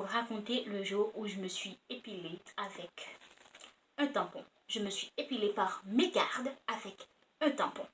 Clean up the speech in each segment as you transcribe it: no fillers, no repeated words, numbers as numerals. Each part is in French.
vous raconter le jour où je me suis épilée avec un tampon. Je me suis épilée par mégarde avec un tampon.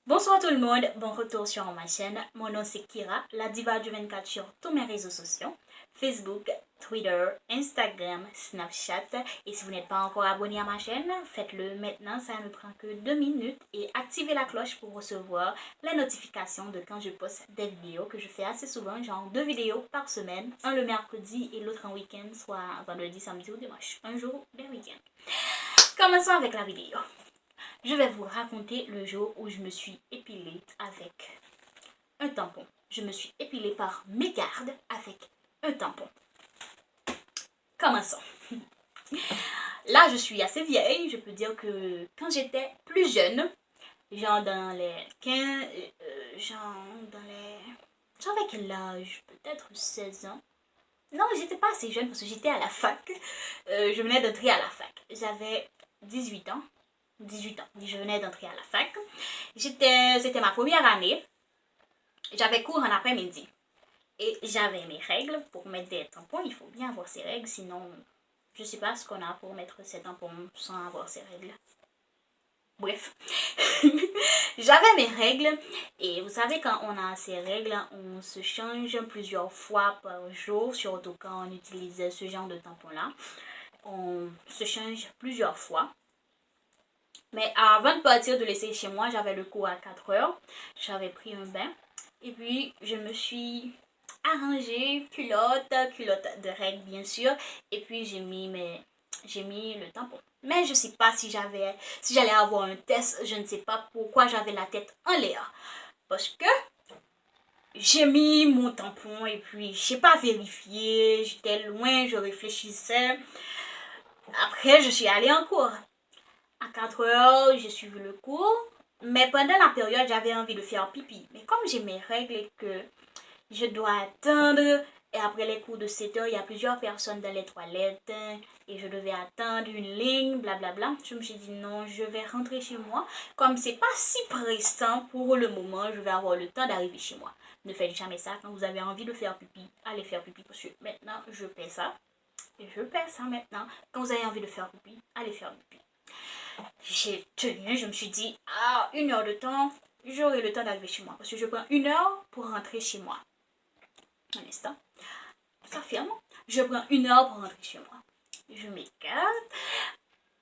Bonsoir tout le monde, bon retour sur ma chaîne. Mon nom c'est Kira, la diva du 24 sur tous mes réseaux sociaux. Facebook, Twitter, Instagram, Snapchat. Et si vous n'êtes pas encore abonné à ma chaîne, faites-le maintenant, ça ne prend que 2 minutes. Et activez la cloche pour recevoir les notifications de quand je poste des vidéos que je fais assez souvent, genre 2 vidéos par semaine. Un le mercredi et l'autre en week-end, soit vendredi, samedi ou dimanche. Un jour des week-ends. Commençons avec la vidéo. Je vais vous raconter le jour où je me suis épilée avec un tampon. Je me suis épilée par mégarde avec un tampon. Commençons. Là, je suis assez vieille. Je peux dire que quand j'étais plus jeune, genre dans les 15... J'avais quel âge? Peut-être 16 ans. Non, j'étais pas assez jeune parce que j'étais à la fac. Je venais d'entrer à la fac. J'avais 18 ans. 18 ans. Je venais d'entrer à la fac. C'était ma première année. J'avais cours en après-midi. Et j'avais mes règles. Pour mettre des tampons, il faut bien avoir ses règles. Sinon, je ne sais pas ce qu'on a pour mettre ces tampons sans avoir ses règles. Bref. J'avais mes règles. Et vous savez, quand on a ces règles, on se change plusieurs fois par jour. Surtout quand on utilise ce genre de tampon-là. On se change plusieurs fois. Mais avant de partir de laisser chez moi, j'avais le cours à 4 heures. J'avais pris un bain. Et puis, je me suis arrangée, culotte de règles bien sûr. Et puis, j'ai mis le tampon. Mais je ne sais pas si j'allais avoir un test. Je ne sais pas pourquoi j'avais la tête en l'air. Parce que j'ai mis mon tampon et puis, je n'ai pas vérifié. J'étais loin, je réfléchissais. Après, je suis allée en cours. À 4 heures, j'ai suivi le cours. Mais pendant la période, j'avais envie de faire pipi. Mais comme j'ai mes règles et que je dois attendre, et après les cours de 7 heures, il y a plusieurs personnes dans les toilettes, et je devais attendre une ligne, blablabla. Je me suis dit non, je vais rentrer chez moi. Comme c'est pas si pressant pour le moment, je vais avoir le temps d'arriver chez moi. Ne faites jamais ça quand vous avez envie de faire pipi. Allez faire pipi parce que maintenant, je paie ça. Et je paie ça maintenant. Quand vous avez envie de faire pipi, allez faire pipi. J'ai tenu, je me suis dit, 1 heure de temps, j'aurai le temps d'arriver chez moi. Parce que je prends 1 heure pour rentrer chez moi. Un instant, ça ferme. Je prends 1 heure pour rentrer chez moi. Je m'écarte.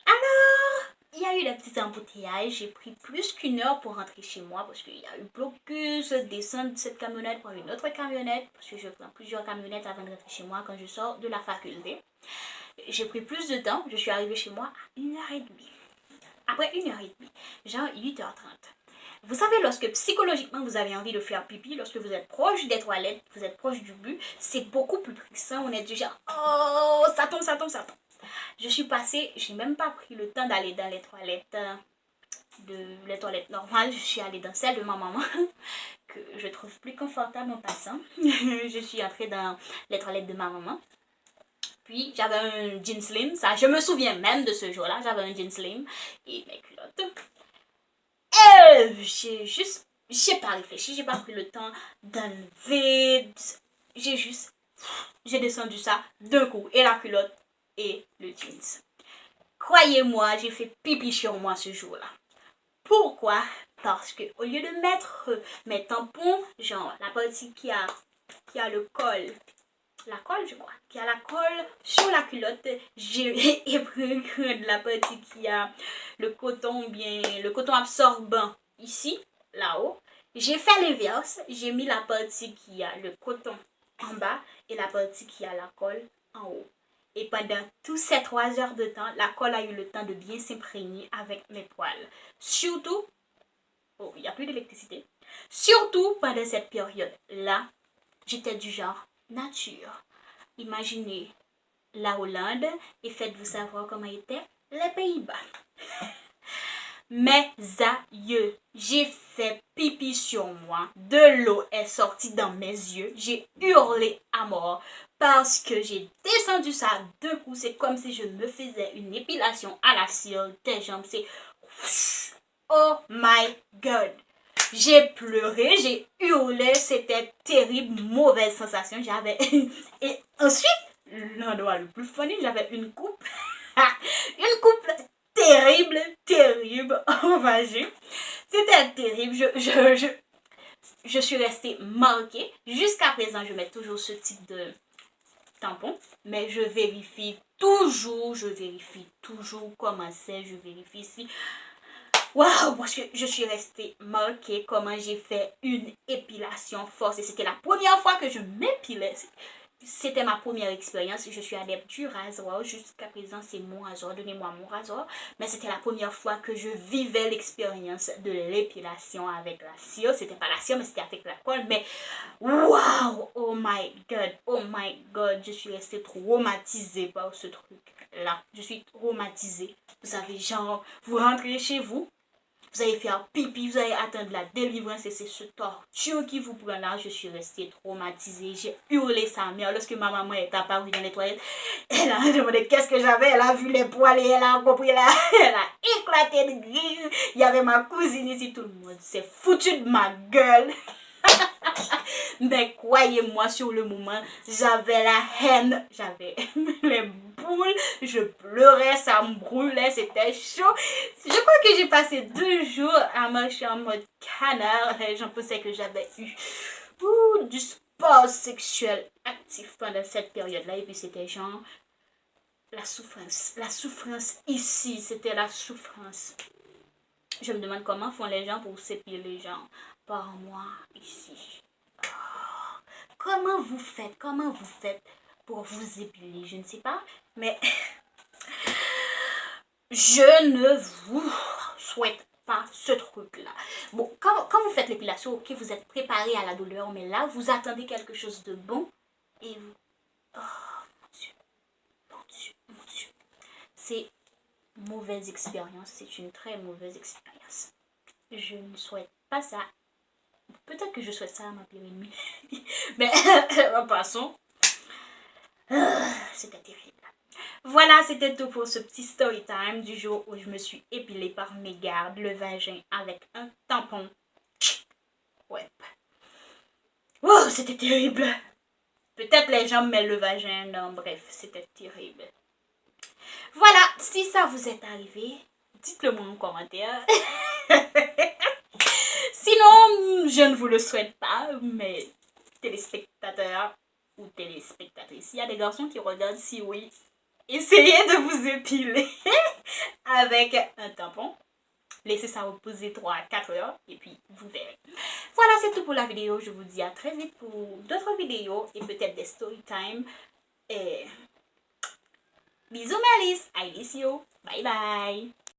Alors, il y a eu des petits embouteillages. J'ai pris plus qu'1 heure pour rentrer chez moi. Parce qu'il y a eu blocus, descendre de cette camionnette pour une autre camionnette. Parce que je prends plusieurs camionnettes avant de rentrer chez moi quand je sors de la faculté. J'ai pris plus de temps. Je suis arrivée chez moi à 1h30. Après 1h30, genre 8h30. Vous savez, lorsque psychologiquement vous avez envie de faire pipi, lorsque vous êtes proche des toilettes, vous êtes proche du but, c'est beaucoup plus pressant. On est du genre, oh, ça tombe, ça tombe, ça tombe. Je suis passée, j'ai même pas pris le temps d'aller dans les toilettes, les toilettes normales. Je suis allée dans celle de ma maman, que je trouve plus confortable en passant. Je suis entrée dans les toilettes de ma maman. Puis, j'avais un jean slim. Ça, je me souviens même de ce jour-là. J'avais un jean slim et mes culottes. Et j'ai pas réfléchi. J'ai pas pris le temps d'enlever. J'ai descendu ça d'un coup. Et la culotte et le jeans. Croyez-moi, j'ai fait pipi sur moi ce jour-là. Pourquoi? Parce que au lieu de mettre mes tampons, genre la partie qui a le col, la colle, je crois, qui a la colle sur la culotte, j'ai pris de la partie qui a le coton, bien le coton absorbant ici, là-haut. J'ai fait l'inverse, j'ai mis la partie qui a le coton en bas et la partie qui a la colle en haut. Et pendant tous ces 3 heures de temps, la colle a eu le temps de bien s'imprégner avec mes poils. Surtout, oh, il n'y a plus d'électricité. Surtout pendant cette période-là, j'étais du genre nature. Imaginez la Hollande et faites-vous savoir comment étaient les Pays-Bas. Mes aïeux, j'ai fait pipi sur moi. De l'eau est sortie dans mes yeux. J'ai hurlé à mort. parce que j'ai descendu ça d'un coup. C'est comme si je me faisais une épilation à la cire des jambes. C'est... Oh my God! J'ai pleuré, j'ai hurlé, c'était terrible, mauvaise sensation. J'avais... Et ensuite, l'endroit le plus funny, j'avais une coupe. Une coupe terrible, terrible, envagée. C'était terrible. Je suis restée marquée. Jusqu'à présent, je mets toujours ce type de tampon. Mais je vérifie toujours comment c'est. Je vérifie si... Waouh, parce que je suis restée marquée comment j'ai fait une épilation force. Et c'était la première fois que je m'épilais. C'était ma première expérience. Je suis adepte du rasoir. Jusqu'à présent, c'est mon rasoir. Donnez-moi mon rasoir. Mais c'était la première fois que je vivais l'expérience de l'épilation avec la cire. C'était pas la cire, mais c'était avec la colle. Mais waouh, oh my God, oh my God. Je suis restée traumatisée par ce truc-là. Je suis traumatisée. Vous savez, genre, vous rentrez chez vous. Vous allez faire pipi, vous allez attendre la délivrance et c'est ce torture qui vous prend là. Je suis restée traumatisée. J'ai hurlé sa mère lorsque ma maman est apparue dans les toilettes. Elle a demandé qu'est-ce que j'avais. Elle a vu les poils et elle a compris. Elle a éclaté de rire. Il y avait ma cousine ici. Tout le monde s'est foutu de ma gueule. Mais croyez-moi, sur le moment, j'avais la haine, j'avais les boules, je pleurais, ça me brûlait, c'était chaud. Je crois que j'ai passé 2 jours à marcher en mode canard. J'en pensais que j'avais eu du sport sexuel actif pendant cette période-là. Et puis c'était genre la souffrance ici, c'était la souffrance. Je me demande comment font les gens pour s'épiler les gens par moi ici. Comment vous faites pour vous épiler? Je ne sais pas, mais je ne vous souhaite pas ce truc-là. Bon, quand vous faites l'épilation, ok, vous êtes préparé à la douleur, mais là, vous attendez quelque chose de bon et vous... Oh, mon Dieu, mon Dieu, mon Dieu. C'est une mauvaise expérience, c'est une très mauvaise expérience. Je ne souhaite pas ça. Peut-être que je souhaite ça à ma pire ennemie. Mais passons. C'était terrible. Voilà, c'était tout pour ce petit story time du jour où je me suis épilée par mes gardes le vagin avec un tampon. Ouais. Oh, c'était terrible. Peut-être les jambes, mais le vagin, non, bref, c'était terrible. Voilà, si ça vous est arrivé, dites-le moi en commentaire. Sinon, je ne vous le souhaite pas, mais téléspectateurs ou téléspectatrices, il y a des garçons qui regardent, si oui, essayez de vous épiler avec un tampon. Laissez ça reposer 3 à 4 heures et puis vous verrez. Voilà, c'est tout pour la vidéo. Je vous dis à très vite pour d'autres vidéos et peut-être des story time. Et bisous Malice, I miss you. Bye bye.